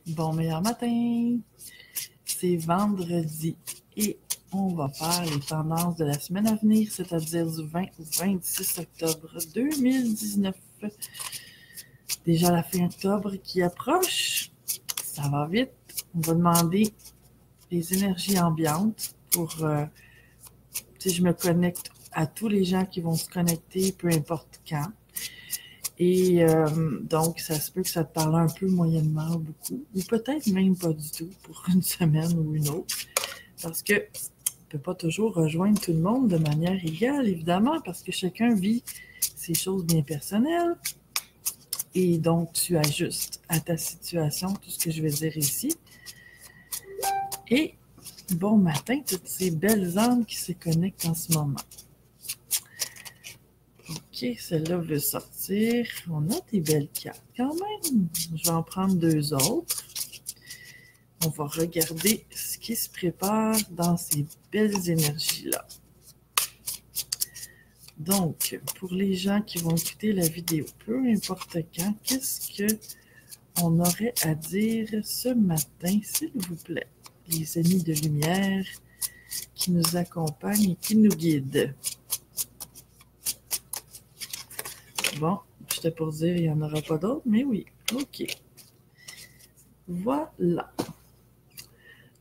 Bon meilleur matin! C'est vendredi et on va faire les tendances de la semaine à venir, c'est-à-dire du 20 au 26 octobre 2019. Déjà la fin octobre qui approche, ça va vite. On va demander les énergies ambiantes pour, si je me connecte à tous les gens qui vont se connecter, peu importe quand. Et donc, ça se peut que ça te parle un peu moyennement ou beaucoup, ou peut-être même pas du tout pour une semaine ou une autre, parce que tu ne peux pas toujours rejoindre tout le monde de manière égale, évidemment, parce que chacun vit ses choses bien personnelles, et donc tu ajustes à ta situation tout ce que je vais dire ici. Et bon matin, toutes ces belles âmes qui se connectent en ce moment. Ok, celle-là veut sortir. On a des belles cartes quand même. Je vais en prendre deux autres. On va regarder ce qui se prépare dans ces belles énergies-là. Donc, pour les gens qui vont écouter la vidéo, peu importe quand, qu'est-ce qu'on aurait à dire ce matin, s'il vous plaît? Les amis de lumière qui nous accompagnent et qui nous guident. Bon, j'étais pour dire il n'y en aura pas d'autres, mais oui, ok. Voilà.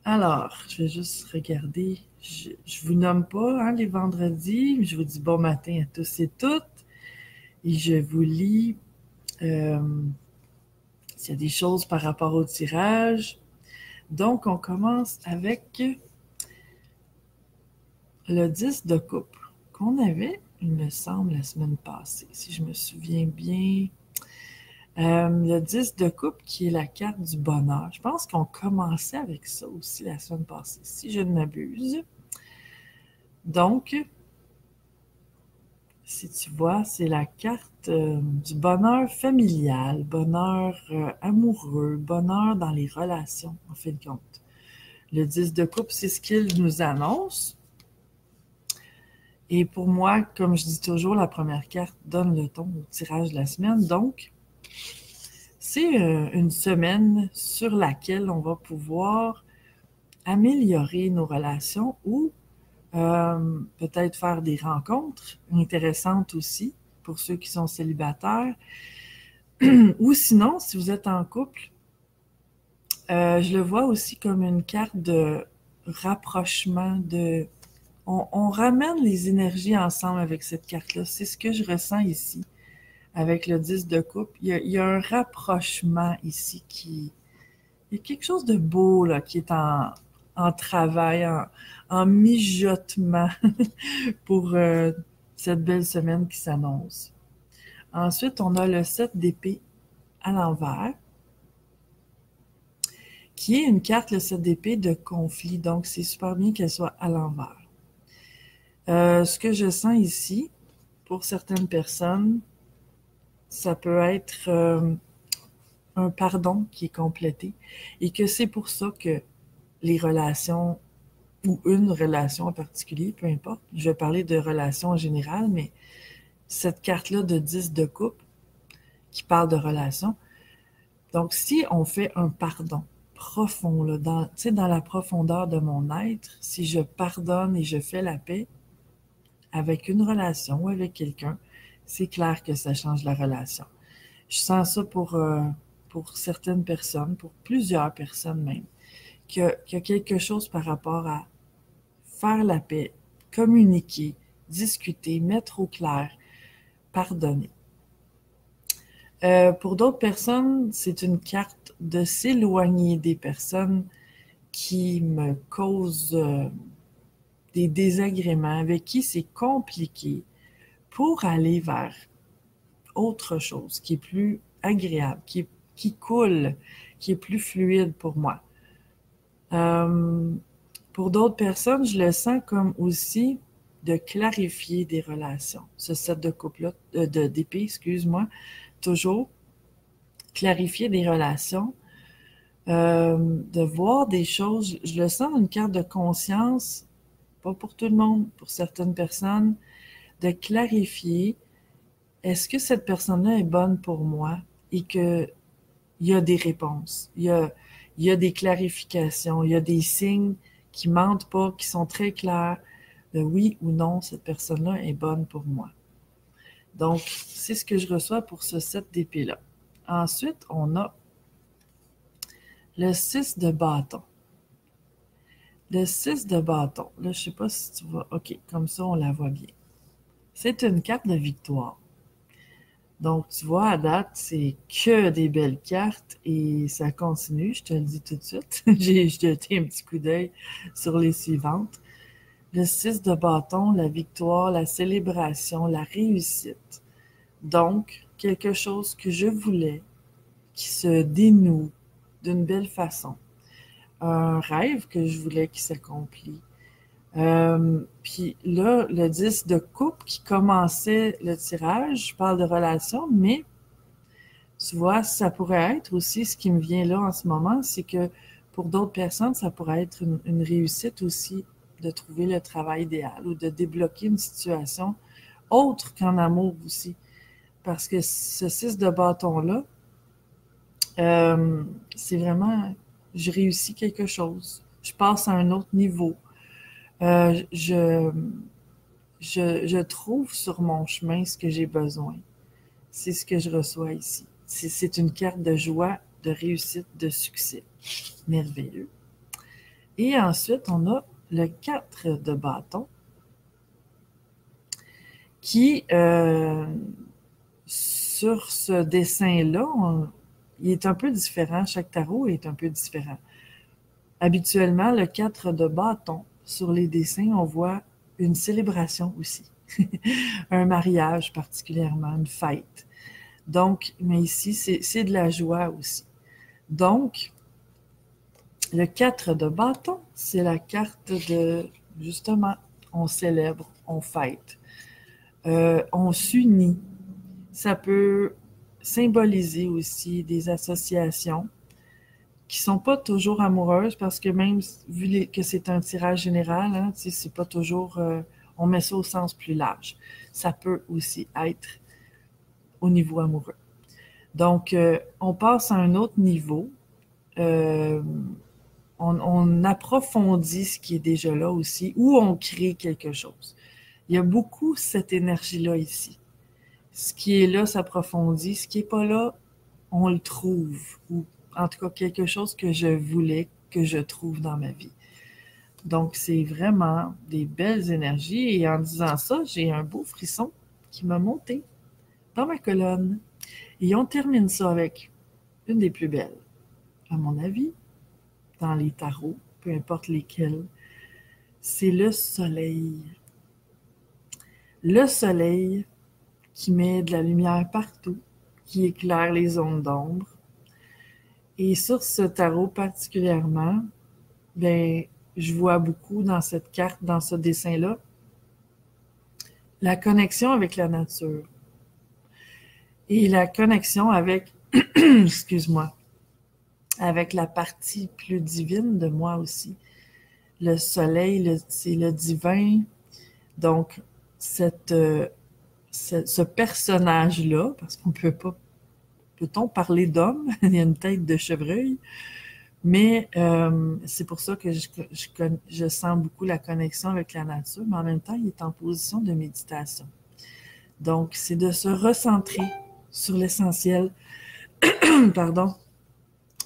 Alors, je vais juste regarder. Je vous nomme pas hein, les vendredis, mais je vous dis bon matin à tous et toutes. Et je vous lis s'il y a des choses par rapport au tirage. Donc, on commence avec le 10 de coupe qu'on avait, il me semble, la semaine passée, si je me souviens bien. Le 10 de coupe qui est la carte du bonheur. Je pense qu'on commençait avec ça aussi la semaine passée, si je ne m'abuse. Donc, si tu vois, c'est la carte du bonheur familial, bonheur amoureux, bonheur dans les relations, en fin de compte. Le 10 de coupe, c'est ce qu'il nous annonce. Et pour moi, comme je dis toujours, la première carte donne le ton au tirage de la semaine. Donc, c'est une semaine sur laquelle on va pouvoir améliorer nos relations ou peut-être faire des rencontres intéressantes aussi pour ceux qui sont célibataires. Ou sinon, si vous êtes en couple, je le vois aussi comme une carte de rapprochement, on ramène les énergies ensemble avec cette carte-là. C'est ce que je ressens ici avec le 10 de coupe. Il y a un rapprochement ici il y a quelque chose de beau là, qui est en travail, en mijotement pour cette belle semaine qui s'annonce. Ensuite, on a le 7 d'épée à l'envers, qui est une carte, le 7 d'épée, de conflit. Donc, c'est super bien qu'elle soit à l'envers. Ce que je sens ici, pour certaines personnes, ça peut être un pardon qui est complété et que c'est pour ça que les relations ou une relation en particulier, peu importe, je vais parler de relations en général, mais cette carte-là de 10 de coupe qui parle de relations, donc si on fait un pardon profond, là, dans la profondeur de mon être, si je pardonne et je fais la paix avec une relation ou avec quelqu'un, c'est clair que ça change la relation. Je sens ça pour certaines personnes, pour plusieurs personnes même, qu'il y a quelque chose par rapport à faire la paix, communiquer, discuter, mettre au clair, pardonner. Pour d'autres personnes, c'est une carte de s'éloigner des personnes qui me causent des désagréments, avec qui c'est compliqué, pour aller vers autre chose qui est plus agréable, qui coule, qui est plus fluide pour moi. Pour d'autres personnes, je le sens comme aussi de clarifier des relations. Ce set de couple-là, d'épée, excuse-moi, toujours clarifier des relations, de voir des choses. Je le sens une carte de conscience, pas pour tout le monde, pour certaines personnes, de clarifier est-ce que cette personne-là est bonne pour moi et qu'il il y a des réponses, il y a des clarifications, il y a des signes qui mentent pas, qui sont très clairs de oui ou non, cette personne-là est bonne pour moi. Donc, c'est ce que je reçois pour ce 7 d'épée-là. Ensuite, on a le 6 de bâton. Le 6 de bâton, là, je sais pas si tu vois. OK, comme ça, on la voit bien. C'est une carte de victoire. Donc, tu vois, à date, c'est que des belles cartes et ça continue, je te le dis tout de suite. J'ai jeté un petit coup d'œil sur les suivantes. Le 6 de bâton, la victoire, la célébration, la réussite. Donc, quelque chose que je voulais qui se dénoue d'une belle façon. Un rêve que je voulais qui s'accomplit. Puis là, le 10 de coupe qui commençait le tirage, je parle de relation, mais tu vois, ça pourrait être aussi, ce qui me vient là en ce moment, c'est que pour d'autres personnes, ça pourrait être une réussite aussi de trouver le travail idéal ou de débloquer une situation autre qu'en amour aussi. Parce que ce 6 de bâton-là, c'est vraiment, je réussis quelque chose. Je passe à un autre niveau. Je trouve sur mon chemin ce que j'ai besoin. C'est ce que je reçois ici. C'est une carte de joie, de réussite, de succès. Merveilleux. Et ensuite, on a le 4 de bâton qui, sur ce dessin-là, il est un peu différent. Chaque tarot est un peu différent. Habituellement, le 4 de bâton, sur les dessins, on voit une célébration aussi. Un mariage particulièrement, une fête. Donc, mais ici, c'est de la joie aussi. Donc, le 4 de bâton, c'est la carte de, justement, on célèbre, on fête, on s'unit. Ça peut symboliser aussi des associations qui sont pas toujours amoureuses parce que même vu que c'est un tirage général, hein, c'est pas toujours, on met ça au sens plus large. Ça peut aussi être au niveau amoureux. Donc, on passe à un autre niveau. Euh, on approfondit ce qui est déjà là aussi, ou on crée quelque chose. Il y a beaucoup cette énergie-là ici. Ce qui est là s'approfondit, ce qui n'est pas là, on le trouve, ou en tout cas quelque chose que je voulais que je trouve dans ma vie. Donc, c'est vraiment des belles énergies, et en disant ça, j'ai un beau frisson qui m'a monté dans ma colonne. Et on termine ça avec une des plus belles, à mon avis, dans les tarots, peu importe lesquels, c'est le soleil. Le soleil qui met de la lumière partout, qui éclaire les zones d'ombre. Et sur ce tarot particulièrement, ben, je vois beaucoup dans cette carte, dans ce dessin-là, la connexion avec la nature et la connexion avec, excuse-moi, avec la partie plus divine de moi aussi. Le soleil, c'est le divin. Donc, ce personnage-là, parce qu'on peut pas, peut-on parler d'homme? Il y a une tête de chevreuil, mais c'est pour ça que je sens beaucoup la connexion avec la nature, mais en même temps, il est en position de méditation. Donc, c'est de se recentrer sur l'essentiel, pardon,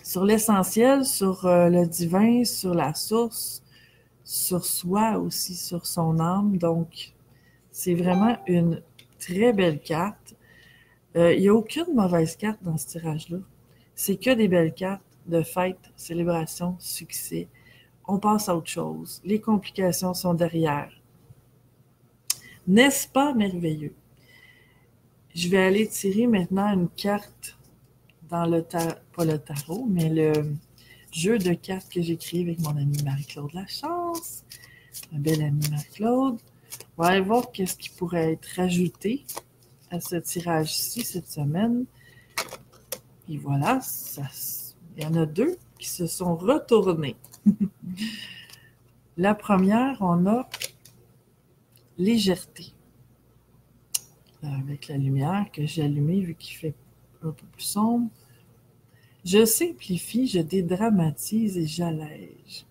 sur l'essentiel, sur le divin, sur la source, sur soi aussi, sur son âme. Donc, c'est vraiment une très belle carte. Il n'y a aucune mauvaise carte dans ce tirage-là. C'est que des belles cartes de fête, célébration, succès. On passe à autre chose. Les complications sont derrière. N'est-ce pas merveilleux? Je vais aller tirer maintenant une carte dans le tarot, pas le tarot, mais le jeu de cartes que j'écris avec mon amie Marie-Claude Lachance. Ma belle amie Marie-Claude. On va aller voir qu'est-ce qui pourrait être ajouté à ce tirage-ci cette semaine. Et voilà, il y en a deux qui se sont retournés. La première, on a légèreté. Avec la lumière que j'ai allumée vu qu'il fait un peu plus sombre. Je simplifie, je dédramatise et j'allège.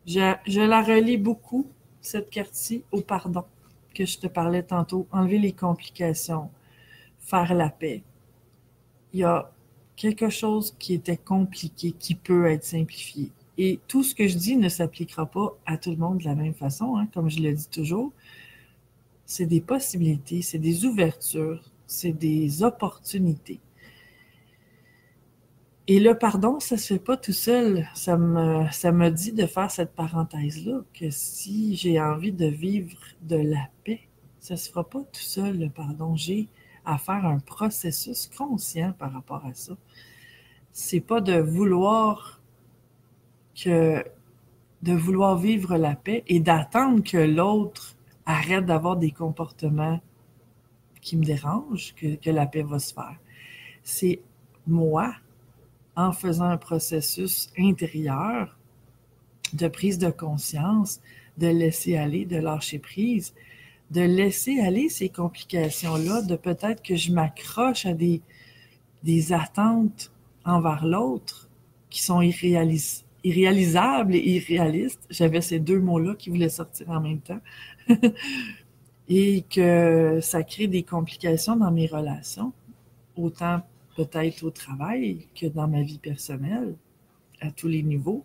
Je la relie beaucoup, cette carte-ci, au pardon que je te parlais tantôt. Enlever les complications, faire la paix. Il y a quelque chose qui était compliqué, qui peut être simplifié. Et tout ce que je dis ne s'appliquera pas à tout le monde de la même façon, hein, comme je le dis toujours. C'est des possibilités, c'est des ouvertures, c'est des opportunités. Et le pardon, ça se fait pas tout seul. Ça me dit de faire cette parenthèse-là, que si j'ai envie de vivre de la paix, ça se fera pas tout seul, le pardon. J'ai à faire un processus conscient par rapport à ça. C'est pas de vouloir vivre la paix et d'attendre que l'autre arrête d'avoir des comportements qui me dérangent, que la paix va se faire. C'est moi, en faisant un processus intérieur de prise de conscience, de laisser aller, de lâcher prise, de laisser aller ces complications-là, de peut-être que je m'accroche à des attentes envers l'autre qui sont irréalisables et irréalistes. J'avais ces deux mots-là qui voulaient sortir en même temps. Et que ça crée des complications dans mes relations, autant peut-être au travail que dans ma vie personnelle, à tous les niveaux.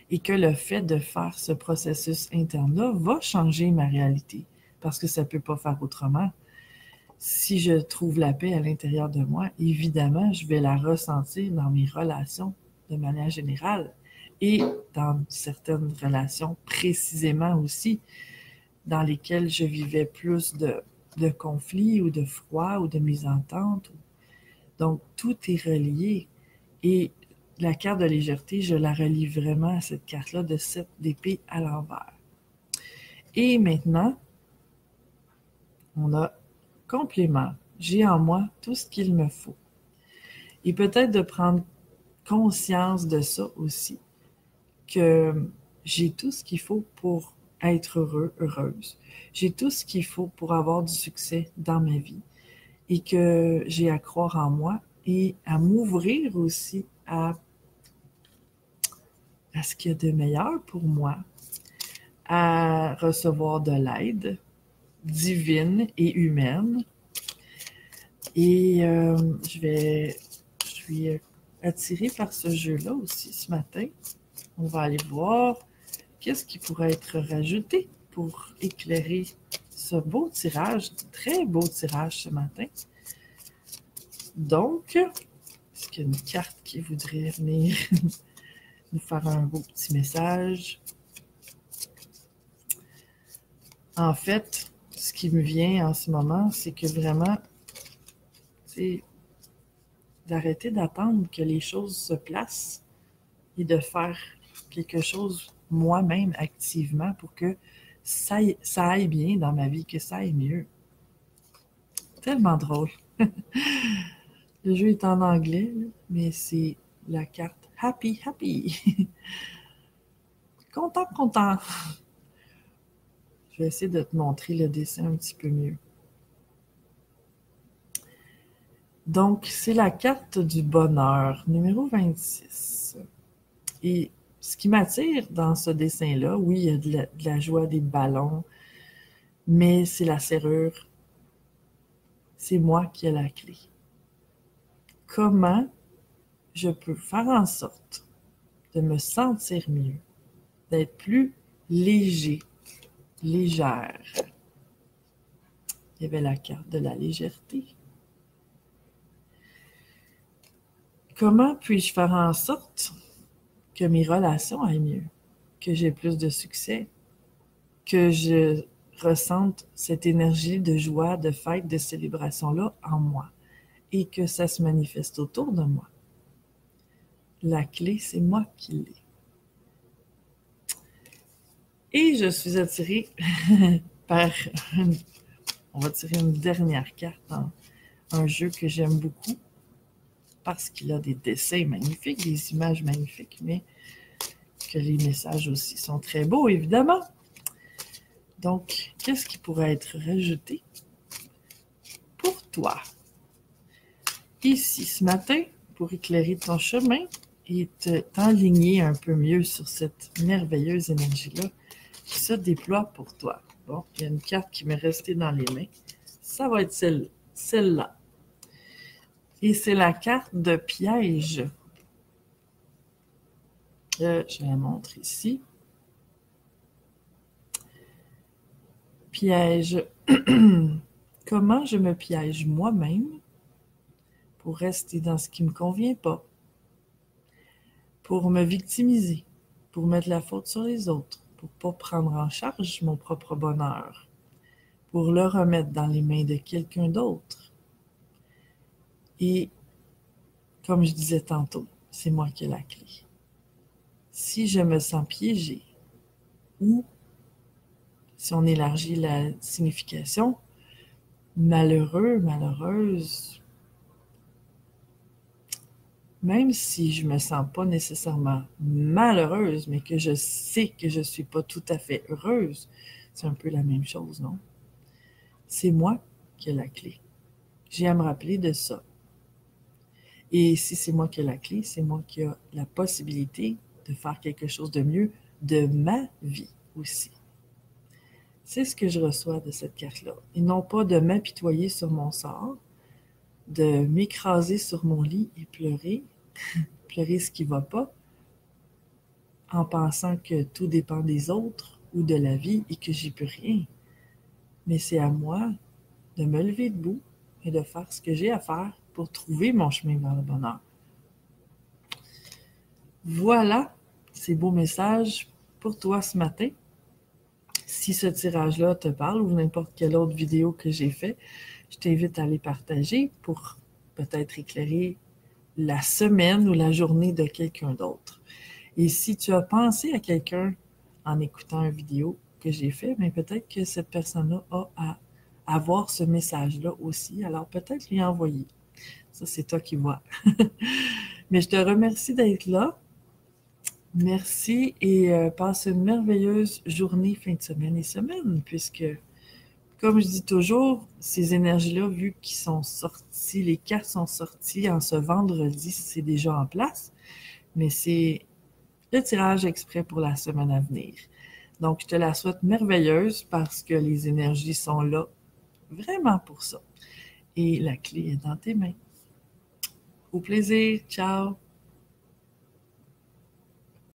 Et que le fait de faire ce processus interne-là va changer ma réalité, parce que ça ne peut pas faire autrement. Si je trouve la paix à l'intérieur de moi, évidemment, je vais la ressentir dans mes relations de manière générale et dans certaines relations précisément aussi, dans lesquelles je vivais plus de conflits ou de froid ou de mésentente. Donc, tout est relié. Et la carte de légèreté, je la relie vraiment à cette carte-là de 7 d'épée à l'envers. Et maintenant, on a complément. J'ai en moi tout ce qu'il me faut. Et peut-être de prendre conscience de ça aussi, que j'ai tout ce qu'il faut pour être heureux, heureuse. J'ai tout ce qu'il faut pour avoir du succès dans ma vie et que j'ai à croire en moi et à m'ouvrir aussi à ce qu'il y a de meilleur pour moi, à recevoir de l'aide divine et humaine. Et je suis attirée par ce jeu-là aussi ce matin. On va aller voir qu'est-ce qui pourrait être rajouté pour éclairer ce beau tirage, très beau tirage ce matin. Donc, est-ce qu'il y a une carte qui voudrait venir nous faire un beau petit message? En fait, ce qui me vient en ce moment, c'est que vraiment, c'est d'arrêter d'attendre que les choses se placent et de faire quelque chose moi-même activement pour que ça aille bien dans ma vie, que ça aille mieux. Tellement drôle. Le jeu est en anglais, mais c'est la carte Happy, Happy. Content, content. Je vais essayer de te montrer le dessin un petit peu mieux. Donc, c'est la carte du bonheur, numéro 26. Et ce qui m'attire dans ce dessin-là, oui, il y a de la joie, des ballons, mais c'est la serrure. C'est moi qui ai la clé. Comment je peux faire en sorte de me sentir mieux, d'être plus léger, légère. Il y avait la carte de la légèreté. Comment puis-je faire en sorte que mes relations aillent mieux, que j'ai plus de succès, que je ressente cette énergie de joie, de fête, de célébration-là en moi et que ça se manifeste autour de moi? La clé, c'est moi qui l'ai. Et je suis attirée par, on va tirer une dernière carte dans un jeu que j'aime beaucoup parce qu'il a des dessins magnifiques, des images magnifiques, mais que les messages aussi sont très beaux, évidemment. Donc, qu'est-ce qui pourrait être rajouté pour toi? Ici, ce matin, pour éclairer ton chemin et t'enligner un peu mieux sur cette merveilleuse énergie-là qui se déploie pour toi. Bon, il y a une carte qui m'est restée dans les mains. Ça va être celle-là. Et c'est la carte de piège. Je la montre ici. Piège. Comment je me piège moi-même pour rester dans ce qui ne me convient pas, pour me victimiser, pour mettre la faute sur les autres, pour ne pas prendre en charge mon propre bonheur, pour le remettre dans les mains de quelqu'un d'autre. Et comme je disais tantôt, c'est moi qui ai la clé. Si je me sens piégée, ou si on élargit la signification, malheureux, malheureuse, même si je ne me sens pas nécessairement malheureuse, mais que je sais que je ne suis pas tout à fait heureuse, c'est un peu la même chose, non? C'est moi qui ai la clé. J'ai à me rappeler de ça. Et si c'est moi qui ai la clé, c'est moi qui ai la possibilité de faire quelque chose de mieux de ma vie aussi. C'est ce que je reçois de cette carte-là. Et non pas de m'apitoyer sur mon sort, de m'écraser sur mon lit et pleurer, pleurer ce qui ne va pas, en pensant que tout dépend des autres ou de la vie et que j'y peux rien. Mais c'est à moi de me lever debout et de faire ce que j'ai à faire pour trouver mon chemin vers le bonheur. Voilà ces beaux messages pour toi ce matin. Si ce tirage-là te parle ou n'importe quelle autre vidéo que j'ai fait, je t'invite à les partager pour peut-être éclairer la semaine ou la journée de quelqu'un d'autre. Et si tu as pensé à quelqu'un en écoutant une vidéo que j'ai fait, mais peut-être que cette personne-là a à avoir ce message-là aussi, alors peut-être lui envoyer. Ça, c'est toi qui vois. Mais je te remercie d'être là. Merci et passe une merveilleuse journée, fin de semaine et semaine, puisque, comme je dis toujours, ces énergies-là, vu qu'ils sont sortis, les cartes sont sorties en ce vendredi, c'est déjà en place, mais c'est le tirage exprès pour la semaine à venir. Donc, je te la souhaite merveilleuse parce que les énergies sont là vraiment pour ça. Et la clé est dans tes mains. Au plaisir, ciao!